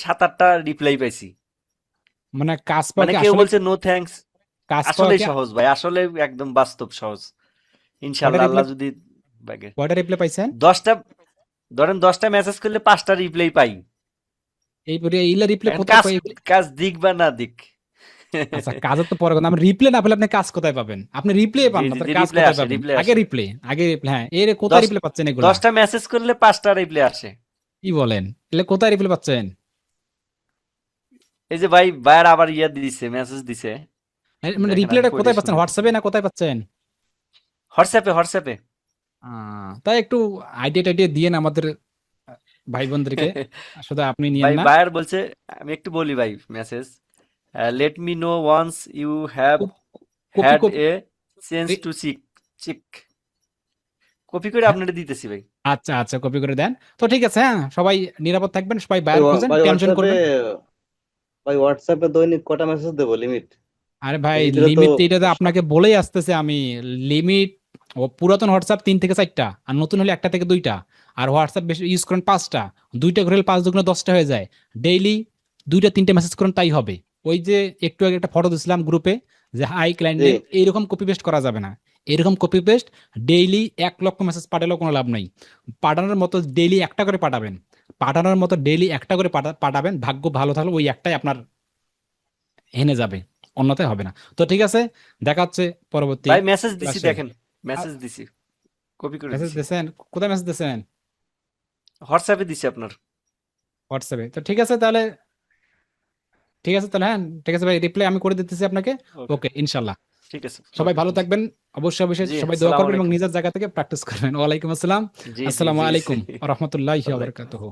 সাত আটটা রিপ্লাই পাইছি। মানে কাজ পাওয়া মানে কি কেউ আসলে, বলছে নো থ্যাঙ্কস। কাজ পাওয়া আসলেই কি সহজ ভাই, আসলে একদম বাস্তব সহজ। কয়টা ইনশাল্লাহ আল্লাহ রিপ্লাই, যদি বাগে। কয়টা রিপ্লাই পাইছেন? 10টা, ধরেন 10টা মেসেজ করলে 5টা রিপ্লাই পাই। এই এইগুলা রিপ্লাই এখন কোথায় কাজ পাই? কাজ দিক বা না দিক। আচ্ছা কাজের তো পরে কথা, আমরা রিপ্লে না পেলে আপনি কাজ কোথায় পাবেন? আপনি রিপ্লে জি পান না, জি তার জি, কাজ রিপ্লাই কোথায় আসে, পাবেন? রিপ্লাই আগে আসে। রিপ্লে, আগে রিপ্লে, হ্যাঁ এর কোথায় দশ রিপ্লে পাচ্ছেন এগুলা? 10টা মেসেজ করলে 5টা রিপ্লাই আসে। কি বলেন? এলে কোথায় রিপ্লে পাচ্ছেন? এই যে ভাই, ভাইয়ার আবার দিছে, মেসেজ দিছে। মানে দেখেন আমি রিপ্লেটা পড়ে কোথায় পাচ্ছেন? শুনাইতেছি। হোয়াটসঅ্যাপে না কোথায় পাচ্ছেন? হোয়াটসঅ্যাপে, হোয়াটসঅ্যাপে। তাই একটু আইডিয়া টাইডিয়া দিয়েন আমাদের ভাই বোনদেরকে, শুধু আপনি নিয়েন ভাই না। ভাইয়ার বলছে, আমি একটু বলি ভাই message. Let me know once you have copy had copy. A change to chick chick. Copy করে আপনারা দিতেছি ভাই। আচ্ছা আচ্ছা, কপি করে দেন। তো ঠিক আছে, হ্যাঁ সবাই নিরাপদ থাকবেন, সবাই ভাই বাইর খোঁজেন, ভাই টেনশন হোয়াটসঅ্যাপে, করবেন। ভাই হোয়াটসঅ্যাপে দৈনিক কটা মেসেজ দেবো লিমিট? আরে ভাই, এর ভিতরে তো লিমিট এটা তো আপনাকে বলেই আসতেছে আমি। লিমিট, ও পুরাতন হোয়াটসঅ্যাপ 3 থেকে 4টা, আর নতুন হলে 1 থেকে 2টা। আর হোয়াটসঅ্যাপ বেশি ইউজ করেন 5টা, 2টা করে 5 দুগুণে 10টা হয়ে যায়। ডেইলি 2টা 3টে মেসেজ করেন, তাই হবে। ওই যে একটু আগে একটা ফটো দিছিলাম গ্রুপে, যে হাই ক্লায়েন্ট জি। নেম, এইরকম কপি পেস্ট করা যাবে না। এরকম কপি পেস্ট ডেইলি 1 লক্ষ মেসেজ পাঠালেও কোনো লাভ নাই। পাঠানোর মতো ডেইলি একটা করে পাঠাবেন, পাঠানোর মতো ডেইলি একটা করে পাঠাবেন। ভাগ্য ভালো থাকলে ওই একটাই আপনার হেনে যাবে, অন্যথায় হবে না। তো ঠিক আছে, দেখা হচ্ছে পরবর্তী ভাই মেসেজ দিছি, ক্লাসে। দেখেন মেসেজ দিছি, কপি করে মেসেজ দিছি। দিয়েছেন? কোথায় মেসেজ দিয়েছেন? হোয়াটসঅ্যাপে দিছি আপনার। হোয়াটসঅ্যাপে? তো ঠিক আছে তাহলে, ঠিক আছে তাহলে, হ্যাঁ ঠিক আছে ভাই, রিপ্লাই আমি করে দিতেছি আপনাকে। ওকে, ওকে, ইনশাল্লাহ। ঠিক আছে। সবাই ওকে ভালো জি। থাকবেন। অবশ্যই অবশ্যই জি, সবাই দোয়া আসসালামু করবেন এবং আলাইকুম। নিজের জায়গা থেকে প্র্যাকটিস করবেন। ওয়ালাইকুম আসসালাম। জি জি আসসালামু জি জি। আলাইকুম ওয়া রাহমাতুল্লাহি ওয়া ওয়ালাইকুম। বারাকাতুহু।